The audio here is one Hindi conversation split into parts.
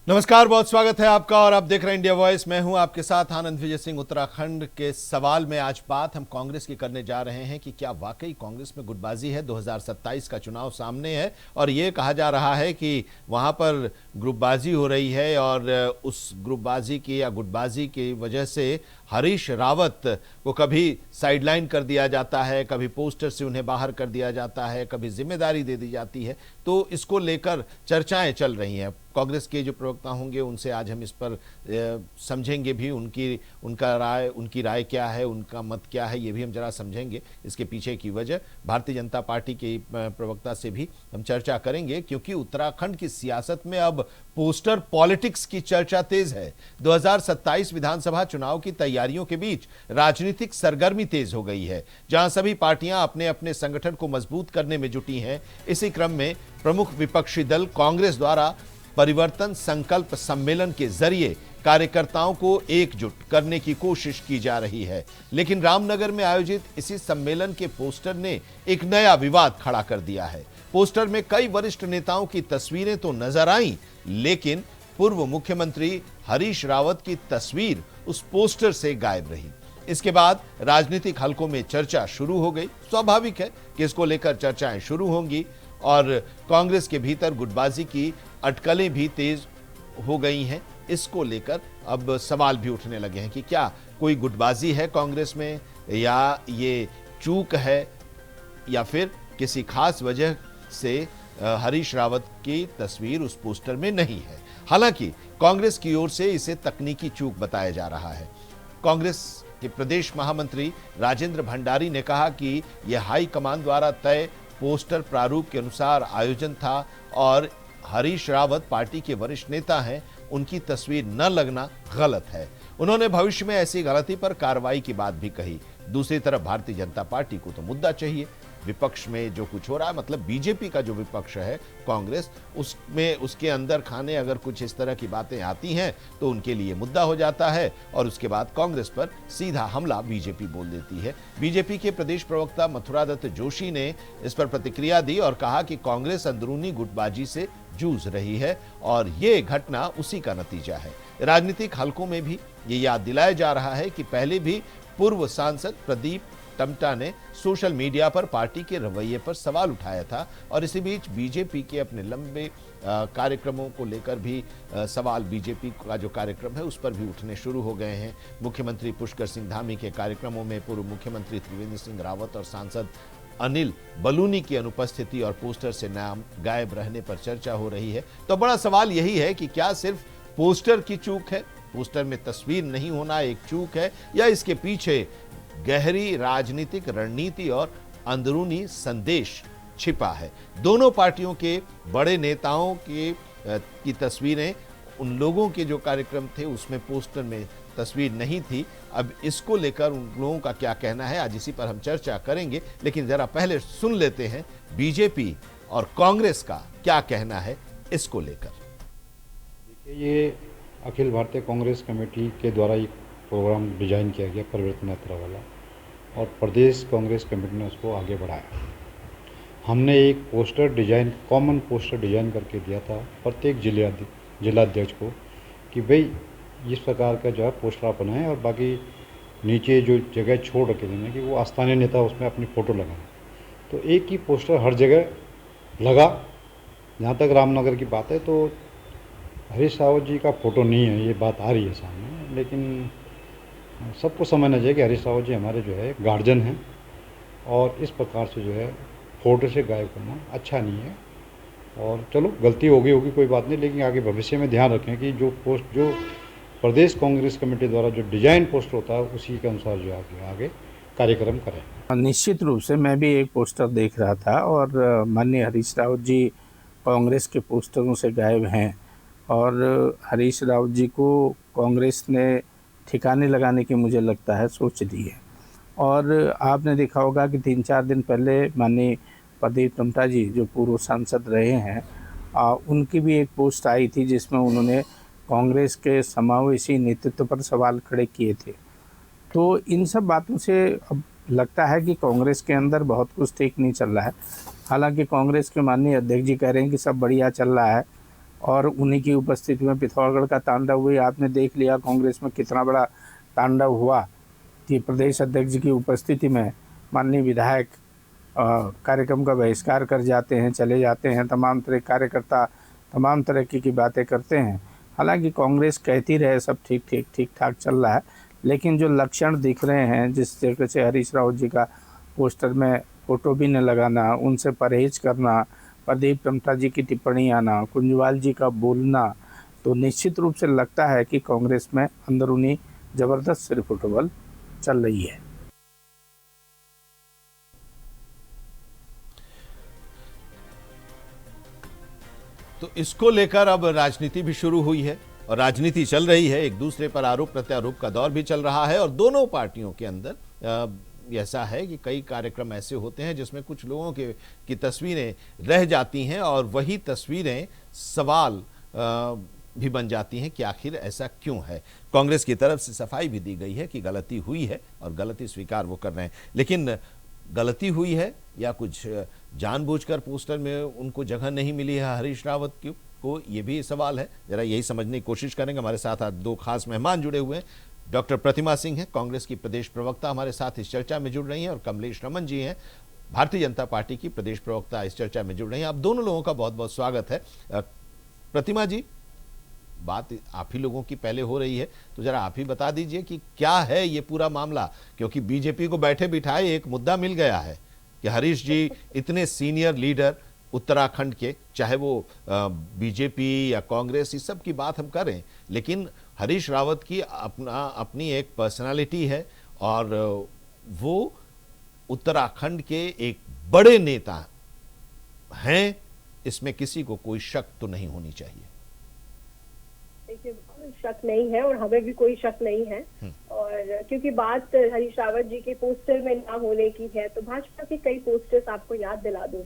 नमस्कार, बहुत स्वागत है आपका और आप देख रहे हैं इंडिया वॉइस। मैं हूं आपके साथ आनंद विजय सिंह। उत्तराखंड के सवाल में आज बात हम कांग्रेस की करने जा रहे हैं कि क्या वाकई कांग्रेस में गुटबाजी है। 2027 का चुनाव सामने है और ये कहा जा रहा है कि वहां पर ग्रुपबाजी हो रही है और उस ग्रुपबाजी की या गुटबाजी की वजह से हरीश रावत को कभी साइडलाइन कर दिया जाता है, कभी पोस्टर से उन्हें बाहर कर दिया जाता है, कभी जिम्मेदारी दे दी जाती है। तो इसको लेकर चर्चाएं चल रही हैं। कांग्रेस के जो प्रवक्ता होंगे उनसे आज हम इस पर समझेंगे भी, उनकी राय क्या है, उनका मत क्या है, ये भी हम जरा समझेंगे। इसके पीछे की वजह भारतीय जनता पार्टी के प्रवक्ता से भी हम चर्चा करेंगे, क्योंकि उत्तराखंड की सियासत में अब पोस्टर पॉलिटिक्स की चर्चा तेज है। 2027 विधानसभा चुनाव की तैयारियों के बीच राजनीतिक सरगर्मी तेज हो गई है, जहां सभी पार्टियां अपने अपने संगठन को मजबूत करने में जुटी हैं। इसी क्रम में प्रमुख विपक्षी दल कांग्रेस द्वारा परिवर्तन संकल्प सम्मेलन के जरिए कार्यकर्ताओं को एकजुट करने की कोशिश की जा रही है। लेकिन रामनगर में आयोजित इसी सम्मेलन के पोस्टर ने एक नया विवाद खड़ा कर दिया है। पोस्टर में कई वरिष्ठ नेताओं की तस्वीरें तो नजर आईं, लेकिन पूर्व मुख्यमंत्री हरीश रावत की तस्वीर उस पोस्टर से गायब रही। इसके बाद राजनीतिक हलकों में चर्चा शुरू हो गई। स्वाभाविक है कि इसको लेकर चर्चाएं शुरू होंगी और कांग्रेस के भीतर गुटबाजी की अटकलें भी तेज हो गई हैं। इसको लेकर अब सवाल भी उठने लगे हैं कि क्या कोई गुटबाजी है कांग्रेस में, या ये चूक है, या फिर किसी खास वजह से हरीश रावत की तस्वीर उस पोस्टर में नहीं है। हालांकि कांग्रेस की ओर से इसे तकनीकी चूक बताया जा रहा है। कांग्रेस के प्रदेश महामंत्री राजेंद्र भंडारी ने कहा कि यह हाईकमान द्वारा तय पोस्टर प्रारूप के अनुसार आयोजन था और हरीश रावत पार्टी के वरिष्ठ नेता हैं, उनकी तस्वीर न लगना गलत है। उन्होंने भविष्य में ऐसी गलती पर कार्रवाई की बात भी कही। दूसरी तरफ भारतीय जनता पार्टी को तो मुद्दा चाहिए। विपक्ष में जो कुछ हो रहा है, मतलब बीजेपी का जो विपक्ष है कांग्रेस, उसमें उसके अंदर खाने अगर कुछ इस तरह की बातें आती हैं तो उनके लिए मुद्दा हो जाता है और उसके बाद कांग्रेस पर सीधा हमला बीजेपी बोल देती है। बीजेपी के प्रदेश प्रवक्ता मथुरा दत्त जोशी ने इस पर प्रतिक्रिया दी और कहा कि कांग्रेस अंदरूनी गुटबाजी से जूझ रही है और ये घटना उसी का नतीजा है। राजनीतिक हलकों में भी ये याद दिलाया जा रहा है कि पहले भी पूर्व सांसद प्रदीप टम्टा ने सोशल मीडिया पर पार्टी के रवैये पर सवाल उठाया था और इसी बीच बीजेपी के अपने लंबे कार्यक्रमों को लेकर भी सवाल, बीजेपी का जो कार्यक्रम है उस पर भी उठने शुरू हो गए हैं। मुख्यमंत्री पुष्कर सिंह धामी के कार्यक्रमों में पूर्व मुख्यमंत्री त्रिवेंद्र सिंह रावत और सांसद अनिल बलूनी की अनुपस्थिति और पोस्टर से नाम गायब रहने पर चर्चा हो रही है। तो बड़ा सवाल यही है कि क्या सिर्फ पोस्टर की चूक है, पोस्टर में तस्वीर नहीं होना एक चूक है, या इसके पीछे गहरी राजनीतिक रणनीति और अंदरूनी संदेश छिपा है। दोनों पार्टियों के बड़े नेताओं की तस्वीरें, उन लोगों के जो कार्यक्रम थे उसमें पोस्टर में तस्वीर नहीं थी। अब इसको लेकर उन लोगों का क्या कहना है, आज इसी पर हम चर्चा करेंगे। लेकिन जरा पहले सुन लेते हैं बीजेपी और कांग्रेस का क्या कहना है इसको लेकर। देखिए, ये अखिल भारतीय कांग्रेस कमेटी के द्वारा एक प्रोग्राम डिजाइन किया गया परिवर्तन यात्रा वाला, और प्रदेश कांग्रेस कमेटी ने उसको आगे बढ़ाया। हमने एक poster design, common poster design करके दिया था प्रत्येक जिलाध्यक्ष को कि भाई इस प्रकार का जो है पोस्टर आप बनाएं, और बाकी नीचे जो जगह छोड़ रखे देने कि वो स्थानीय नेता उसमें अपनी फ़ोटो लगाएं। तो एक ही पोस्टर हर जगह लगा। जहाँ तक रामनगर की बात है तो हरीश रावत जी का फ़ोटो नहीं है, ये बात आ रही है सामने, लेकिन सबको समझना चाहिए कि हरीश रावत जी हमारे जो है गार्जियन हैं और इस प्रकार से जो है फ़ोटो से गायब करना अच्छा नहीं है। और चलो गलती होगी कोई बात नहीं, लेकिन आगे भविष्य में ध्यान रखें कि जो प्रदेश कांग्रेस कमेटी द्वारा जो डिजाइन पोस्टर होता है उसी के अनुसार जो आगे कार्यक्रम करें। निश्चित रूप से मैं भी एक पोस्टर देख रहा था और माननीय हरीश रावत जी कांग्रेस के पोस्टरों से गायब हैं और हरीश रावत जी को कांग्रेस ने ठिकाने लगाने की मुझे लगता है सोच दी है। और आपने देखा होगा कि 3-4 दिन पहले माननीय प्रदीप टम्टा जी जो पूर्व सांसद रहे हैं, उनकी भी एक पोस्ट आई थी जिसमें उन्होंने कांग्रेस के समावेशी नेतृत्व पर सवाल खड़े किए थे। तो इन सब बातों से अब लगता है कि कांग्रेस के अंदर बहुत कुछ ठीक नहीं चल रहा है। हालांकि कांग्रेस के माननीय अध्यक्ष जी कह रहे हैं कि सब बढ़िया चल रहा है और उन्हीं की उपस्थिति में पिथौरागढ़ का तांडव हुई। आपने देख लिया कांग्रेस में कितना बड़ा तांडव हुआ कि प्रदेश अध्यक्ष की उपस्थिति में माननीय विधायक कार्यक्रम का बहिष्कार कर जाते हैं, चले जाते हैं। तमाम तरह के कार्यकर्ता तमाम तरह की बातें करते हैं। हालांकि कांग्रेस कहती रहे सब ठीक ठाक चल रहा है, लेकिन जो लक्षण दिख रहे हैं, जिस तरीके से हरीश रावत जी का पोस्टर में फ़ोटो भी न लगाना, उनसे परहेज करना, प्रदीप टमटा जी की टिप्पणी आना, कुंजवाल जी का बोलना, तो निश्चित रूप से लगता है कि कांग्रेस में अंदरूनी ज़बरदस्त सिरफुटबॉल चल रही है। तो इसको लेकर अब राजनीति भी शुरू हुई है और राजनीति चल रही है, एक दूसरे पर आरोप प्रत्यारोप का दौर भी चल रहा है और दोनों पार्टियों के अंदर ऐसा है कि कई कार्यक्रम ऐसे होते हैं जिसमें कुछ लोगों की तस्वीरें रह जाती हैं और वही तस्वीरें सवाल भी बन जाती हैं कि आखिर ऐसा क्यों है। कांग्रेस की तरफ से सफाई भी दी गई है कि गलती हुई है और गलती स्वीकार वो कर रहे हैं, लेकिन गलती हुई है या कुछ जानबूझकर पोस्टर में उनको जगह नहीं मिली है हरीश रावत को, ये भी सवाल है। जरा यही समझने की कोशिश करेंगे। हमारे साथ आज दो खास मेहमान जुड़े हुए हैं। डॉक्टर प्रतिमा सिंह हैं, कांग्रेस की प्रदेश प्रवक्ता, हमारे साथ इस चर्चा में जुड़ रही हैं, और कमलेश रमन जी हैं, भारतीय जनता पार्टी की प्रदेश प्रवक्ता, इस चर्चा में जुड़ रही हैं। आप दोनों लोगों का बहुत बहुत स्वागत है। प्रतिमा जी, बात आप ही लोगों की पहले हो रही है, तो जरा आप ही बता दीजिए कि क्या है ये पूरा मामला, क्योंकि बीजेपी को बैठे बिठाए एक मुद्दा मिल गया है कि हरीश जी इतने सीनियर लीडर उत्तराखंड के, चाहे वो बीजेपी या कांग्रेस, इस सब की बात हम करें, लेकिन हरीश रावत की अपनी एक पर्सनालिटी है और वो उत्तराखंड के एक बड़े नेता हैं, इसमें किसी को कोई शक तो नहीं होनी चाहिए। देखिए, शक नहीं है और हमें भी कोई शक नहीं है। और क्योंकि बात हरीश रावत जी के पोस्टर में ना होने की है, तो भाजपा के कई पोस्टर्स आपको याद दिला दूं,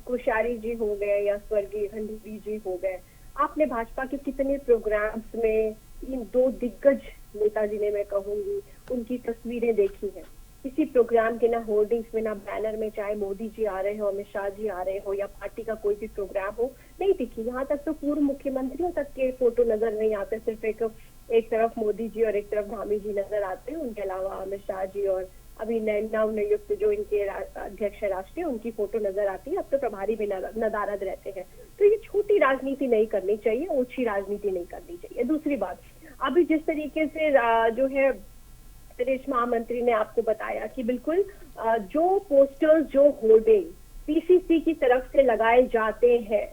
कोश्यारी जी हो गए या स्वर्गीय खंडूरी जी हो गए। आपने भाजपा के कितने प्रोग्राम्स में इन दो दिग्गज नेताजी ने, मैं कहूंगी, उनकी तस्वीरें देखी हैं। किसी प्रोग्राम के ना होर्डिंग्स में ना बैनर में, चाहे मोदी जी आ रहे हो, अमित शाह जी आ रहे हो या पार्टी का कोई भी प्रोग्राम हो, नहीं दिखी। यहाँ तक तो पूर्व मुख्यमंत्रियों तक के फोटो नजर नहीं आते, सिर्फ एक तरफ मोदी जी और एक तरफ धामी जी नजर आते हैं। उनके अलावा अमित शाह जी और अभी नवनियुक्त जो इनके अध्यक्ष है राष्ट्रीय, उनकी फोटो नजर आती है। अब तो प्रभारी भी नदारद रहते हैं। तो ये छोटी राजनीति नहीं करनी चाहिए, ऊंची राजनीति नहीं करनी चाहिए। दूसरी बात, अभी जिस तरीके से जो है प्रदेश महामंत्री ने आपको बताया कि बिल्कुल जो पोस्टर्स, जो होर्डिंग पीसीसी की तरफ से लगाए जाते हैं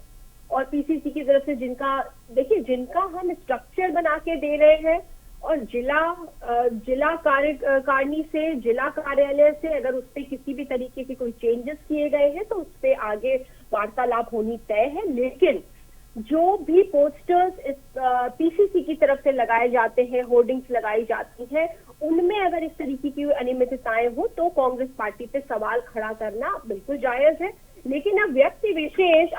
और पीसीसी की तरफ से जिनका हम स्ट्रक्चर बना के दे रहे हैं और जिला कार्यकारिणी से, जिला कार्यालय से अगर उस पर किसी भी तरीके के कोई चेंजेस किए गए हैं तो उस पर आगे वार्तालाप होनी तय है। लेकिन जो भी पोस्टर्स इस पीसीसी की तरफ से लगाए जाते हैं, होर्डिंग्स लगाई जाती हैं, उनमें अगर इस तरीके की अनियमितताएं हो तो कांग्रेस पार्टी पे सवाल खड़ा करना बिल्कुल जायज है। लेकिन अब व्यक्ति विशेष,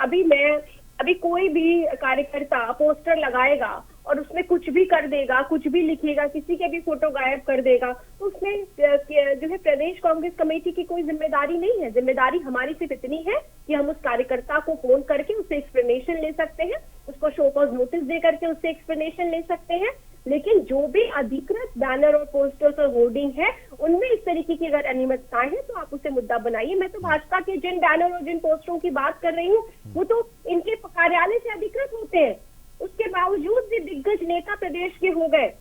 अभी कोई भी कार्यकर्ता पोस्टर लगाएगा और उसमें कुछ भी कर देगा, कुछ भी लिखेगा, किसी के भी फोटो गायब कर देगा, तो उसमें जो है प्रदेश कांग्रेस कमेटी की कोई जिम्मेदारी नहीं है। जिम्मेदारी हमारी सिर्फ इतनी है कि हम उस कार्यकर्ता को फोन करके उससे एक्सप्लेनेशन ले सकते हैं, उसको शो कॉज नोटिस दे करके उससे एक्सप्लेनेशन ले सकते हैं। लेकिन जो भी अधिकृत बैनर और पोस्टर्स और होर्डिंग है, उनमें इस तरीके की अगर अनियमितताएं हैं तो आप उसे मुद्दा बनाइए। मैं तो भाजपा के जिन बैनर और जिन पोस्टरों की बात कर रही हूँ, वो तो इनके कार्यालय से अधिकृत होते हैं। उसके बावजूद भी दिग्गज नेता प्रदेश के हो गए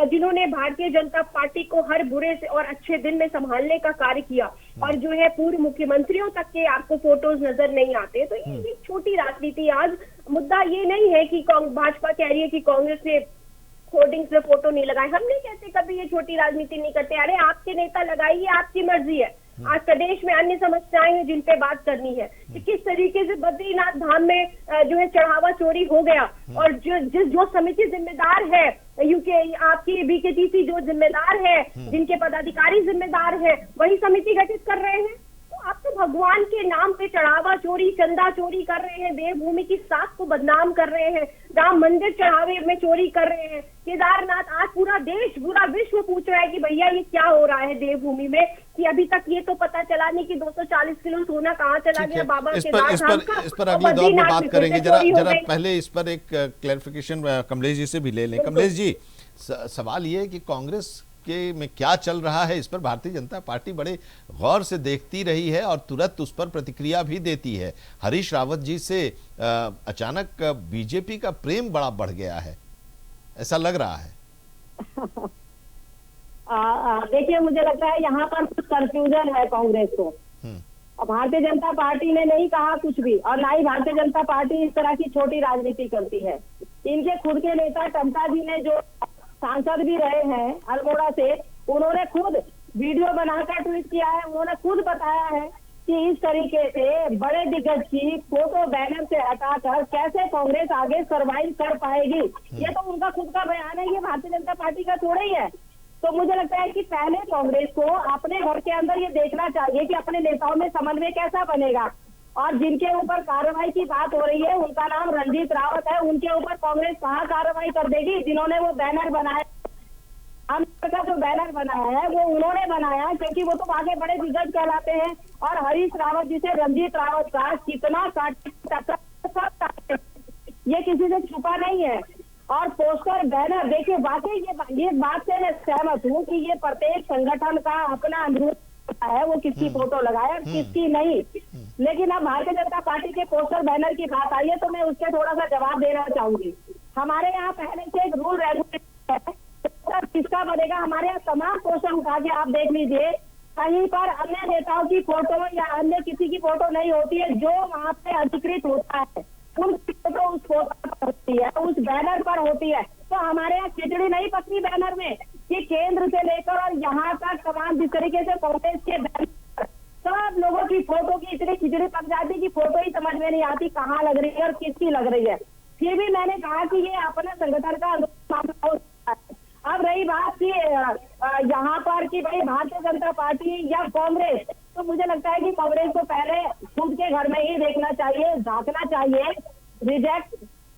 जिन्होंने भारतीय जनता पार्टी को हर बुरे से और अच्छे दिन में संभालने का कार्य किया, और जो है पूर्व मुख्यमंत्रियों तक के आपको फोटोज नजर नहीं आते। तो ये छोटी राजनीति। आज मुद्दा ये नहीं है कि भाजपा कह रही है कि कांग्रेस ने होर्डिंग्स में फोटो नहीं लगाए। हम नहीं कहते कभी ये छोटी राजनीति नहीं करते। अरे आपके नेता लगाइए, आपकी मर्जी है। आज प्रदेश में अन्य समस्याएं हैं जिन पे बात करनी है कि किस तरीके से बद्रीनाथ धाम में जो है चढ़ावा चोरी हो गया, और जो समिति जिम्मेदार है, यूके आपकी बीकेटीसी जो जिम्मेदार है, जिनके पदाधिकारी जिम्मेदार है, वही समिति गठित कर रहे हैं। तो आप तो भगवान के नाम पे चढ़ावा चोरी, चंदा चोरी कर रहे हैं, देवभूमि की साख को बदनाम कर रहे हैं, राम मंदिर चढ़ावे में चोरी कर रहे हैं, केदारनाथ। आज पूरा देश, पूरा विश्व पूछ रहा है कि भैया ये क्या हो रहा है देवभूमि में, कि अभी तक ये तो पता चला नहीं कि 240 किलो सोना कहाँ चला गया बाबा केदारनाथ का। इस पर अगले दौर में बात करेंगे। जरा पहले इस पर एक क्लैरिफिकेशन कमलेश जी से भी ले लें। कमलेश जी, सवाल ये है कि कांग्रेस के में क्या चल रहा है, इस पर भारतीय जनता पार्टी बड़े गौर से देखती रही है और तुरंत उस पर प्रतिक्रिया भी देती है। हरीश रावत जी से अचानक बीजेपी का प्रेम बड़ा बढ़ गया है, ऐसा लग रहा है। देखिए, मुझे लगता है यहाँ पर कुछ कंफ्यूजन है कांग्रेस को। और भारतीय जनता पार्टी ने नहीं कहा कुछ भी, और ना ही भारतीय जनता पार्टी इस तरह की छोटी राजनीति करती है। इनके खुद के नेता टमटा जी ने, जो सांसद भी रहे हैं अल्मोड़ा से, उन्होंने खुद वीडियो बनाकर ट्वीट किया है। उन्होंने खुद बताया है कि इस तरीके से बड़े दिग्गज की फोटो बैनर से हटाकर कैसे कांग्रेस आगे सरवाइव कर पाएगी। ये तो उनका खुद का बयान है, ये भारतीय जनता पार्टी का थोड़ा ही है। तो मुझे लगता है कि पहले कांग्रेस को अपने घर के अंदर ये देखना चाहिए कि अपने नेताओं में समन्वय कैसा बनेगा। और जिनके ऊपर कार्रवाई की बात हो रही है, उनका नाम रणजीत रावत है, उनके ऊपर कांग्रेस कहाँ कार्रवाई कर देगी? जिन्होंने वो बैनर बनाया, का जो बैनर बनाया है वो उन्होंने बनाया, क्योंकि वो तो आगे बड़े दिग्गज कहलाते हैं। और हरीश रावत जी से रणजीत रावत का कितना ये किसी से छुपा नहीं है। और पोस्टर बैनर, देखिए वाकई ये बात से मैं सहमत हूँ कि ये प्रत्येक संगठन का अपना अनुरोध है, वो किसकी फोटो लगाए और किसकी नहीं। लेकिन अब भारतीय जनता पार्टी के पोस्टर बैनर की बात आई है, तो मैं उसके थोड़ा सा जवाब देना चाहूंगी। हमारे यहाँ पहले से एक रूल रेगुलेशन है, किसका बनेगा। हमारे यहाँ तमाम पोस्टर उठा के आप देख लीजिए, कहीं पर अन्य नेताओं की फोटो या अन्य किसी की फोटो नहीं होती है। जो वहाँ पे अधिकृत होता है उनकी फोटो उस फोटो पर होती है, उस बैनर पर होती है। तो हमारे यहाँ खिचड़ी नहीं पकती बैनर में, कि केंद्र से लेकर और यहाँ तक तमाम जिस तरीके से कांग्रेस के बैनर सब लोगों की फोटो की इतनी खिचड़ी पक जाती कि फोटो ही समझ में नहीं आती कहाँ लग रही है और किसकी लग रही है। फिर भी मैंने कहा कि ये अपने संगठन का मामला होता है। अब रही बात की यहाँ पर कि भाई भारतीय जनता पार्टी या कांग्रेस, तो मुझे लगता है कि कांग्रेस को पहले खुद के घर में ही देखना चाहिए, झांकना चाहिए। रिजेक्ट,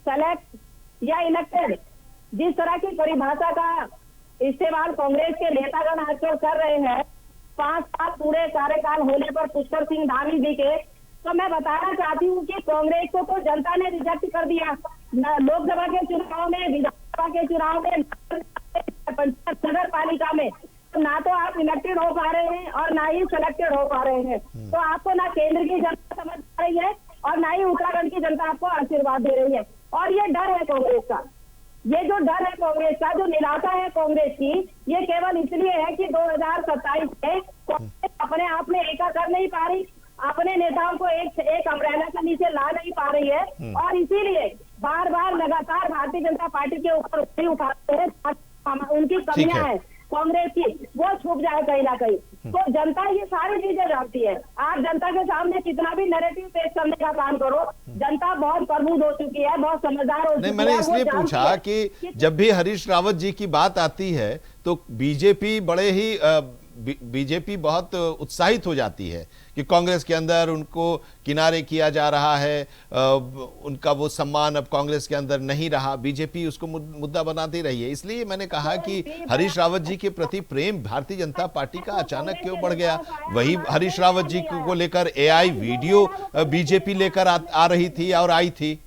सेलेक्ट या इलेक्टेड, जिस तरह की परिभाषा का इस्तेमाल कांग्रेस के नेतागण आजकल कर रहे हैं, 5 साल पूरे कार्यकाल होने पर पुष्कर सिंह धामी जी के, तो मैं बताना चाहती हूँ कि कांग्रेस को तो जनता ने रिजेक्ट कर दिया। लोकसभा के चुनाव में, विधानसभा के चुनाव में, नगर पालिका में, तो ना तो आप इलेक्टेड हो पा रहे हैं और ना ही सिलेक्टेड हो पा रहे हैं। तो आपको ना केंद्र की जनता समझ पा रही है और ना ही उत्तराखंड की जनता आपको आशीर्वाद दे रही है। और ये डर है कांग्रेस का, ये जो डर है कांग्रेस का, जो निराशा है कांग्रेस की, ये केवल इसलिए है कि 2027 में कांग्रेस अपने आप में एका कर नहीं पा रही, अपने नेताओं को एक अम्ब्रेला के नीचे ला नहीं पा रही है। और इसीलिए बार बार लगातार भारतीय जनता पार्टी के ऊपर उठाते हैं, उनकी कमियां हैं कांग्रेस की, वो छुप जाए कहीं ना कहीं। तो जनता ये सारी चीजें जानती है। आप जनता के सामने कितना भी नैरेटिव पेश करने का काम करो, जनता बहुत प्रबुद्ध हो चुकी है, बहुत समझदार हो चुकी है। मैंने इसलिए पूछा कि जब भी हरीश रावत जी की बात आती है तो बीजेपी बहुत उत्साहित हो जाती है कि कांग्रेस के अंदर उनको किनारे किया जा रहा है, उनका वो सम्मान अब कांग्रेस के अंदर नहीं रहा। बीजेपी उसको मुद्दा बनाती रही है। इसलिए मैंने कहा कि हरीश रावत जी के प्रति प्रेम भारतीय जनता पार्टी का अचानक क्यों बढ़ गया। वही हरीश रावत जी को लेकर AI वीडियो बीजेपी लेकर आ रही थी और आई थी।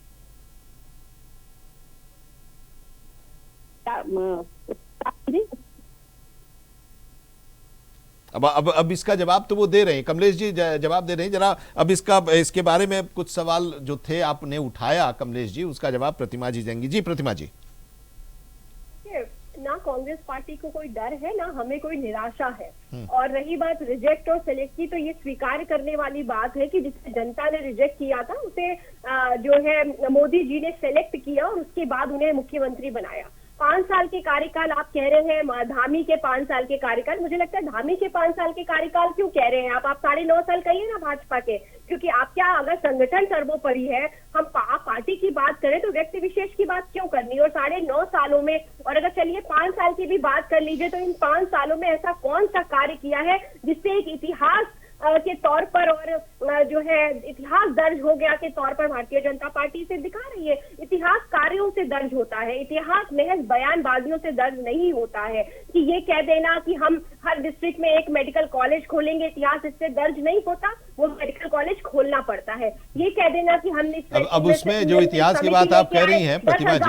अब इसका जवाब तो वो दे रहे हैं, कमलेश जी जवाब दे रहे हैं। जरा अब इसके बारे में कुछ सवाल जो थे आपने उठाया कमलेश जी, उसका जवाब प्रतिमा जी देंगी। जी प्रतिमा जी। ना कांग्रेस पार्टी को कोई डर है, ना हमें कोई निराशा है। और रही बात रिजेक्ट और सिलेक्ट की, तो ये स्वीकार करने वाली बात है कि जिसे जनता ने रिजेक्ट किया था उसे जो है मोदी जी ने सेलेक्ट किया और उसके बाद उन्हें मुख्यमंत्री बनाया। 5 साल के कार्यकाल आप कह रहे हैं, धामी के 5 साल के कार्यकाल, मुझे लगता है धामी के 5 साल के कार्यकाल क्यों कह रहे हैं आप 9.5 साल कहिए ना भाजपा के, क्योंकि आप क्या, अगर संगठन सर्वोपरि है, हम पार्टी की बात करें तो व्यक्ति विशेष की बात क्यों करनी। और 9.5 सालों में, और अगर चलिए 5 साल की भी बात कर लीजिए, तो इन 5 सालों में ऐसा कौन सा कार्य किया है जिससे एक इतिहास के तौर पर और जो है इतिहास दर्ज हो गया के तौर पर भारतीय जनता पार्टी से दिखा रही है। इतिहास कार्यों से दर्ज होता है, इतिहास महज बयानबाजियों से दर्ज नहीं होता है कि ये कह देना कि हम हर डिस्ट्रिक्ट में एक मेडिकल कॉलेज खोलेंगे, इतिहास इससे दर्ज नहीं होता, वो मेडिकल कॉलेज खोलना पड़ता है। ये कह देना कि हमने अब उसमें जो इतिहास की बात आप कह रही हैं प्रतिमा जी,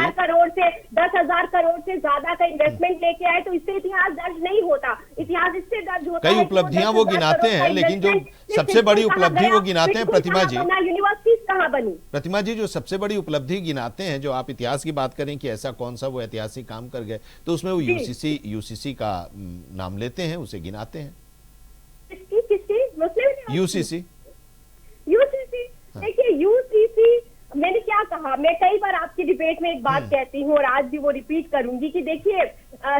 10,000 करोड़ से ज्यादा का इन्वेस्टमेंट लेके आए, तो इससे इतिहास दर्ज नहीं होता। इतिहास इससे दर्ज होता है, कई उपलब्धियां वो गिनाते हैं, लेकिन जो सबसे बड़ी उपलब्धि वो गिनाते हैं प्रतिमा जी, यूनिवर्सिटी कहाँ बनी? प्रतिमा जी जो सबसे बड़ी उपलब्धि गिनाते हैं, जो आप इतिहास की बात करें कि ऐसा कौन सा वो ऐतिहासिक काम कर गए, तो उसमें वो यूसीसी का नाम लेते हैं, उसे गिनाते हैं। यूसीसी देखिए, यूसीसी मैंने क्या कहा, मैं कई बार आपकी डिबेट में एक बात कहती हूँ और आज भी वो रिपीट करूंगी कि देखिए,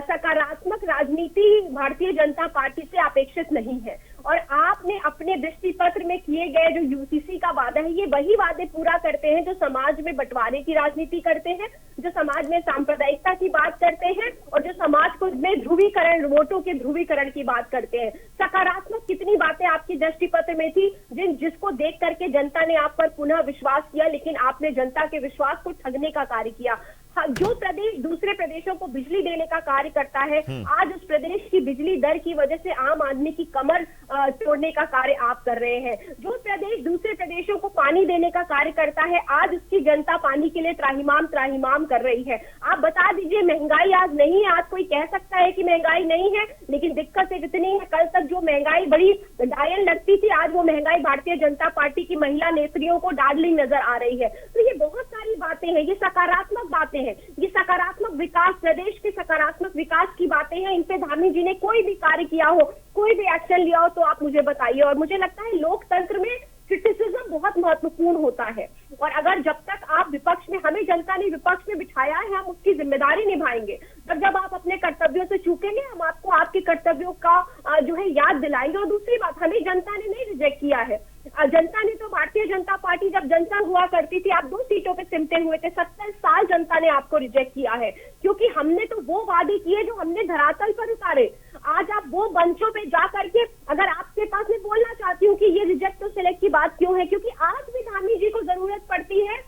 सकारात्मक राजनीति भारतीय जनता पार्टी से अपेक्षित नहीं है। और आपने अपने दृष्टि पत्र में किए गए जो यूसीसी का वादा है, ये वही वादे पूरा करते हैं जो समाज में बंटवारे की राजनीति करते हैं, जो समाज में सांप्रदायिकता की बात करते हैं और जो समाज को में ध्रुवीकरण, वोटों के ध्रुवीकरण की बात करते हैं। सकारात्मक कितनी बातें आपकी दृष्टि पत्र में थी जिसको देख करके जनता ने आप पर पुनः विश्वास किया, लेकिन आपने जनता के विश्वास को ठगने का कार्य किया। जो प्रदेश दूसरे प्रदेशों को बिजली देने का कार्य करता है, आज उस प्रदेश की बिजली दर की वजह से आम आदमी की कमर तोड़ने का कार्य आप कर रहे हैं। जो प्रदेश दूसरे प्रदेशों को पानी देने का कार्य करता है, आज उसकी जनता पानी के लिए त्राहिमाम कर रही है। आप बता दीजिए, महंगाई आज नहीं है, आज कोई कह सकता है कि महंगाई नहीं है, लेकिन दिक्कत इतनी है, कल तक जो महंगाई बड़ी डायन लगती थी, आज वो महंगाई भारतीय जनता पार्टी की महिला नेत्रियों को डार्लिंग नजर आ रही है। तो ये बहुत सारी बातें हैं, ये सकारात्मक बातें हैं, ये सकारात्मक विकास, प्रदेश के सकारात्मक विकास की बातें हैं। इन पे धामी जी ने कोई भी कार्य किया हो, कोई भी एक्शन लिया हो, तो आप मुझे बताइए। और मुझे लगता है लोकतंत्र में क्रिटिसिज्म बहुत महत्वपूर्ण होता है, और अगर जब तक आप विपक्ष में, हमें जनता ने विपक्ष में बिठाया है, हम उसकी जिम्मेदारी निभाएंगे। जब आप अपने कर्तव्यों से चूकेंगे, हम आपको आपके कर्तव्यों का जो है याद दिलाएंगे। और दूसरी बात, हमें जनता ने नहीं रिजेक्ट किया है। जनता ने तो, भारतीय जनता पार्टी जब जनता हुआ करती थी, आप 2 सीटों पे सिमटे हुए थे, 70 साल जनता ने आपको रिजेक्ट किया है, क्योंकि हमने तो वो वादे किए जो हमने धरातल पर उतारे। आज आप वो मंचों पे जा करके, अगर आपके पास, मैं बोलना चाहती हूँ कि ये रिजेक्ट तो सिलेक्ट की बात क्यों है, क्योंकि आज भी धामी जी को जरूरत पड़ती है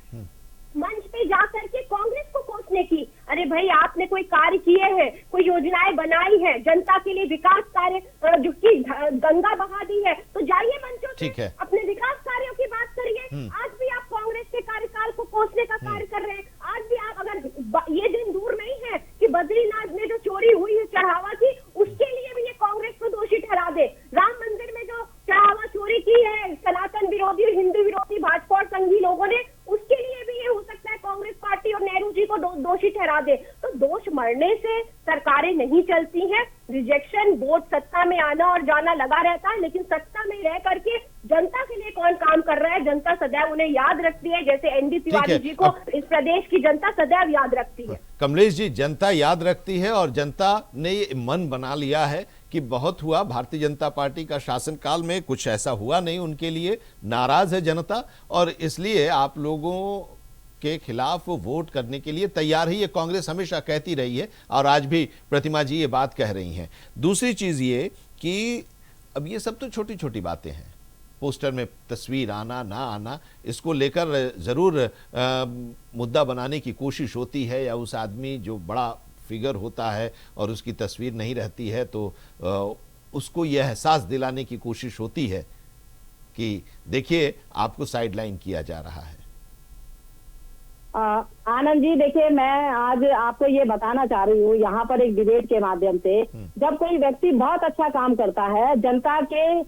मंच पे जा करके कांग्रेस को कोसने की। अरे भाई, आपने कोई कार्य किए हैं, कोई योजनाएं बनाई है, जनता के लिए विकास कार्य जिसकी गंगा बहा दी है, तो जाइए मंचों पे अपने विकास कार्यों की बात करिए। आज भी आप कांग्रेस के कार्यकाल को कोसने का कार्य कर रहे हैं। आज भी आप, अगर ये दिन दूर नहीं है कि बद्रीनाथ में जो चोरी हुई है चढ़ावा की, उसके लिए भी ये कांग्रेस को दोषी ठहरा दे। राम मंदिर में जो चढ़ावा चोरी की है सनातन विरोधी और हिंदू विरोधी भाजपा और संघी लोगों ने, उसके लिए भी ये हो सकता है कांग्रेस पार्टी और नेहरू जी को दोषी ठहरा दे। तो दोष मरने से सरकारें नहीं चलती हैं। रिजेक्शन, वोट, सत्ता में आना और जाना लगा रहता है, लेकिन सत्ता में रह करके जनता के लिए कौन काम कर रहा है, जनता सदैव उन्हें याद रखती है। जैसे एनडी तिवारी जी को इस प्रदेश की जनता सदैव याद रखती है। कमलेश जी, जनता याद रखती है और जनता ने ये मन बना लिया है कि बहुत हुआ, भारतीय जनता पार्टी का शासनकाल में कुछ ऐसा हुआ नहीं, उनके लिए नाराज है जनता, और इसलिए आप लोगों के खिलाफ वो वोट करने के लिए तैयार ही, ये कांग्रेस हमेशा कहती रही है और आज भी प्रतिमा जी ये बात कह रही हैं। दूसरी चीज ये कि अब ये सब तो छोटी छोटी बातें हैं, पोस्टर में तस्वीर आना ना आना, इसको लेकर जरूर मुद्दा बनाने की कोशिश होती है, या उस आदमी जो बड़ा फिगर होता है और उसकी तस्वीर नहीं रहती है तो उसको यह एहसास दिलाने की कोशिश होती है कि देखिए आपको साइडलाइन किया जा रहा है। आनंद जी, देखिए, मैं आज आपको ये बताना चाह रही हूँ यहाँ पर एक डिबेट के माध्यम से, जब कोई व्यक्ति बहुत अच्छा काम करता है, जनता के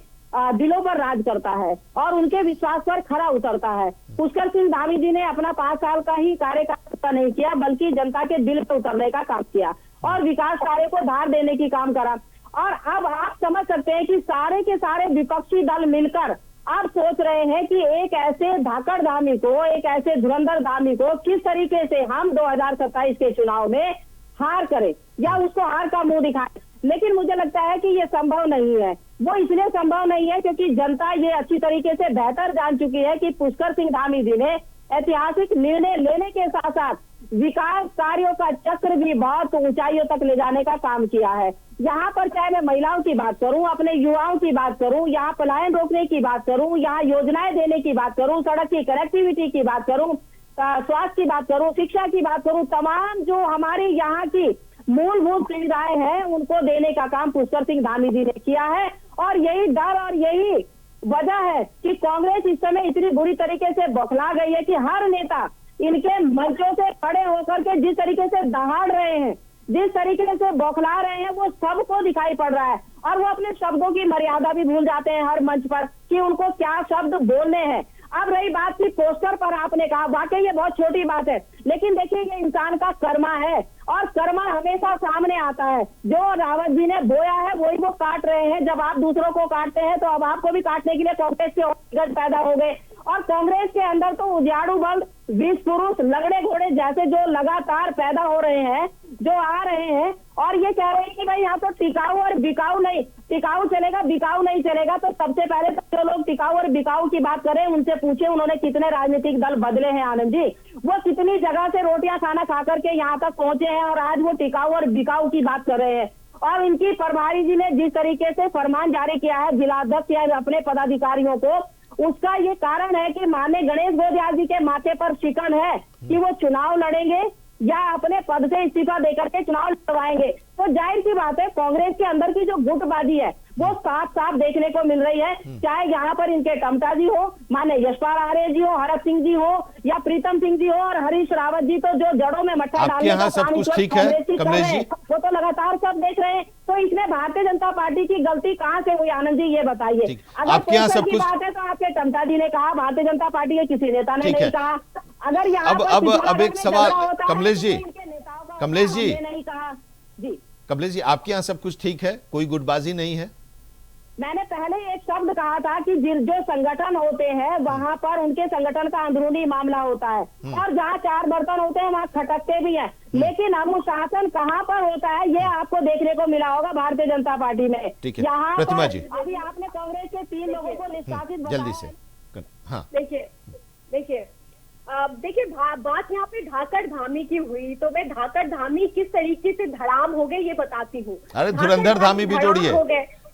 दिलों पर राज करता है और उनके विश्वास पर खरा उतरता है। पुष्कर सिंह धामी जी ने अपना 5 साल का ही कार्यकाल नहीं किया, बल्कि जनता के दिल पर उतरने का काम किया और विकास कार्य को धार देने की काम करा। और अब आप समझ सकते हैं कि सारे के सारे विपक्षी दल मिलकर आप सोच रहे हैं कि एक ऐसे धाकड़ धामी को, एक ऐसे धुरंधर धामी को किस तरीके से हम 2027 के चुनाव में हार करें या उसको हार का मुंह दिखाएं। लेकिन मुझे लगता है कि ये संभव नहीं है। वो इसलिए संभव नहीं है क्योंकि जनता ये अच्छी तरीके से बेहतर जान चुकी है कि पुष्कर सिंह धामी जी ने ऐतिहासिक निर्णय लेने के साथ साथ विकास कार्यों का चक्र भी बहुत ऊंचाइयों तक ले जाने का काम किया है। यहाँ पर चाहे मैं महिलाओं की बात करूं, अपने युवाओं की बात करूं, यहाँ पलायन रोकने की बात करूं, यहाँ योजनाएं देने की बात करूं, सड़क की कनेक्टिविटी की बात करूं, स्वास्थ्य की बात करूं, शिक्षा की बात करूं, तमाम जो हमारी यहाँ की मूलभूत सुविधाएं हैं उनको देने का काम पुष्कर सिंह धामी जी ने किया है। और यही डर और यही वजह है कि कांग्रेस इस समय इतनी बुरी तरीके से बौखला गई है कि हर नेता इनके मंचों से खड़े होकर के जिस तरीके से दहाड़ रहे हैं, जिस तरीके से बौखला रहे हैं, वो सबको दिखाई पड़ रहा है। और वो अपने शब्दों की मर्यादा भी भूल जाते हैं हर मंच पर कि उनको क्या शब्द बोलने हैं। अब रही बात की पोस्टर पर आपने कहा, वाकई ये बहुत छोटी बात है, लेकिन देखिए ये इंसान का कर्मा है और कर्मा हमेशा सामने आता है। जो रावत जी ने बोया है वही वो काट रहे हैं। जब आप दूसरों को काटते हैं तो अब आपको भी काटने के लिए कांग्रेस के गज पैदा हो गए। और कांग्रेस के अंदर तो उजाड़ू बल, 20 पुरुष, लगड़े घोड़े जैसे जो लगातार पैदा हो रहे हैं, जो आ रहे हैं और ये कह रहे हैं कि भाई यहाँ तो टिकाऊ और बिकाऊ नहीं, टिकाऊ चलेगा बिकाऊ नहीं चलेगा। तो सबसे पहले तो जो लोग टिकाऊ और बिकाऊ की बात करें उनसे पूछे उन्होंने कितने राजनीतिक दल बदले हैं आनंद जी। वो कितनी जगह से रोटियां खाना खा करके यहाँ तक पहुंचे हैं और आज वो टिकाऊ और बिकाऊ की बात कर रहे हैं। और इनकी प्रभारी जी ने जिस तरीके से फरमान जारी किया है जिलाध्यक्ष या अपने पदाधिकारियों को, उसका ये कारण है कि माननीय गणेश गोदियाल जी के माथे पर शिकन है कि वो चुनाव लड़ेंगे या अपने पद से इस्तीफा देकर के चुनाव लड़वाएंगे। तो जाहिर सी बात है कांग्रेस के अंदर की जो गुटबाजी है वो साफ साफ देखने को मिल रही है। चाहे यहाँ पर इनके टमटा जी हो, माननीय यशपाल आर्य जी हो, हरक सिंह जी हो या प्रीतम सिंह जी हो और हरीश रावत जी, तो जो जड़ों में मट्ठा डालने का सब कुछ ठीक है कमलेश जी, वो तो लगातार सब देख रहे हैं। तो इसमें भारतीय जनता पार्टी की गलती कहाँ से हुई आनंद जी, ये बताइए। अगर आपके यहाँ सब कुछ बात है तो आपके टमटा जी ने कहा, भारतीय जनता पार्टी के किसी नेता ने नहीं कहा। अगर यहाँ अब एक सवाल कमलेश जी, कमलेश जी नहीं कहा जी, कमलेश जी आपके यहाँ सब कुछ ठीक है, कोई गुटबाजी नहीं है? मैंने पहले एक शब्द कहा था कि जो संगठन होते हैं वहां पर उनके संगठन का अंदरूनी मामला होता है और जहाँ चार बर्तन होते हैं वहाँ खटकते भी हैं, लेकिन अनुशासन कहाँ पर होता है ये आपको देखने को मिला होगा भारतीय जनता पार्टी में। यहाँ प्रतिमा जी, अभी आपने कांग्रेस के 3 लोगों को निष्कासित जल्दी से। हाँ देखिए बात यहाँ पे धाकड़ धामी की हुई, तो मैं धाकड़ धामी किस तरीके से धड़ाम हो गए ये बताती हूँ। अरे धुरंधर धामी भी जोड़िए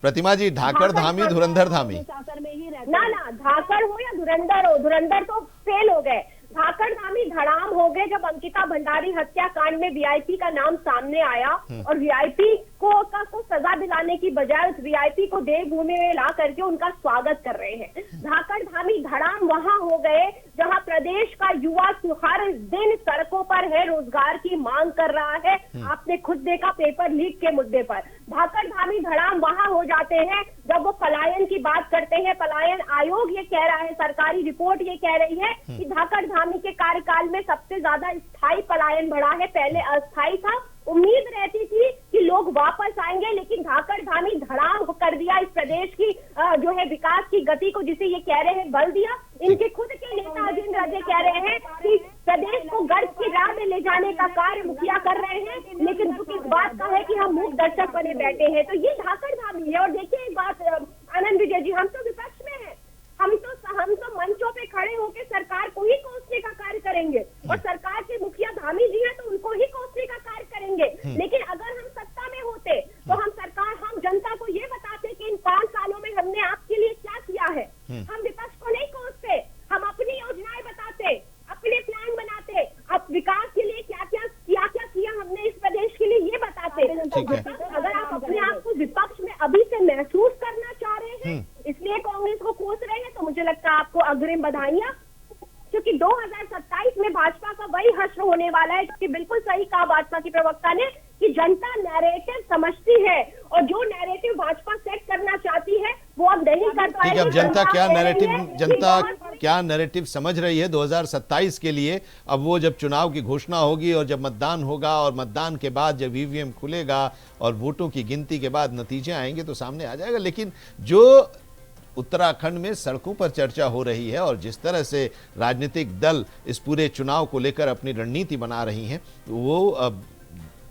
प्रतिमा जी, धाकड़ धामी धुरंधर धामी ना धाकड़ हो या धुरंधर हो, धुरंधर तो फेल हो गए, धाकड़ धामी धड़ाम हो गए जब अंकिता भंडारी हत्याकांड में वीआईपी का नाम सामने आया और वीआईपी को सजा दिलाने की बजाय उस वीआईपी को देवभूमि में ला करके उनका स्वागत कर रहे हैं। धाकड़ धामी धड़ाम वहां हो गए जहां प्रदेश का युवा हर दिन सड़कों पर है, रोजगार की मांग कर रहा है। आपने खुद देखा पेपर लीक के मुद्दे पर। धाकड़ धामी धड़ाम वहां हो जाते हैं जब वो पलायन की बात करते हैं। पलायन आयोग ये कह रहा है, सरकारी रिपोर्ट ये कह रही है कि धाकड़ धामी के कार्यकाल में सबसे ज्यादा स्थायी पलायन बढ़ा है, पहले अस्थायी था। उम्मीद रहती थी कि लोग वापस आएंगे, लेकिन धाकड़ धामी धड़ाम कर दिया इस प्रदेश की जो है विकास की गति को, जिसे ये कह रहे हैं बल दिया। इनके खुद के नेता अजिंद राजे कह रहे हैं कि प्रदेश को गर्व की राह में ले जाने का कार्य मुखिया कर रहे हैं, लेकिन दुख इस बात का है कि हम मूक दर्शक बने बैठे हैं। तो ये धाकड़ धामी है। और देखिए एक बात आनंद विजय जी, हम तो विपक्ष में है, हम तो मंचों पे खड़े होकर सरकार को ही कोसने का कार्य करेंगे और सरकार के मुखिया धामी जी हैं तो उनको ही कोसने का कार्य करेंगे। लेकिन अगर हम सत्ता में होते तो हम जनता को ये बताते कि इन 5 सालों में हमने आपके लिए क्या किया है। हम विपक्ष को नहीं कोसते, हम अपनी योजनाएं बताते, अपने प्लान बनाते, अब विकास के लिए क्या किया हमने इस प्रदेश के लिए ये बताते। अगर आप अपने आप को विपक्ष में अभी से महसूस करना चाह रहे हैं इसलिए कांग्रेस को कोस रहे हैं, तो मुझे लगता है आपको अग्रिम बधाइयां, क्योंकि 2027 में भाजपा का वही हश्र होने वाला है। क्योंकि बिल्कुल सही कहा भाजपा की प्रवक्ता ने कि जनता नैरेटिव समझती है और जो नैरेटिव भाजपा सेट करना चाहती है वो अब नहीं कर पाएगी। ठीक है, अब जनता क्या नैरेटिव समझ रही है 2027 के लिए? अब वो जब चुनाव की घोषणा होगी और जब मतदान होगा और मतदान के बाद जब ईवीएम खुलेगा और वोटों की गिनती के बाद नतीजे आएंगे तो सामने आ जाएगा। लेकिन जो उत्तराखंड में सड़कों पर चर्चा हो रही है और जिस तरह से राजनीतिक दल इस पूरे चुनाव को लेकर अपनी रणनीति बना रही हैं, वो अब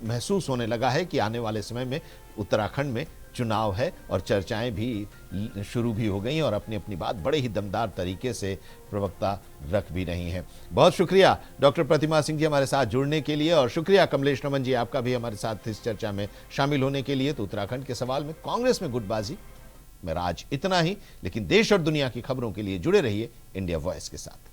महसूस होने लगा है कि आने वाले समय में उत्तराखंड में चुनाव है और चर्चाएं भी शुरू भी हो गई और अपनी अपनी बात बड़े ही दमदार तरीके से प्रवक्ता रख भी रही हैं। बहुत शुक्रिया डॉक्टर प्रतिमा सिंह जी हमारे साथ जुड़ने के लिए, और शुक्रिया कमलेश रमन जी आपका भी हमारे साथ इस चर्चा में शामिल होने के लिए। तो उत्तराखंड के सवाल में कांग्रेस में गुटबाजी मेरा आज इतना ही, लेकिन देश और दुनिया की खबरों के लिए जुड़े रहिए इंडिया वॉइस के साथ।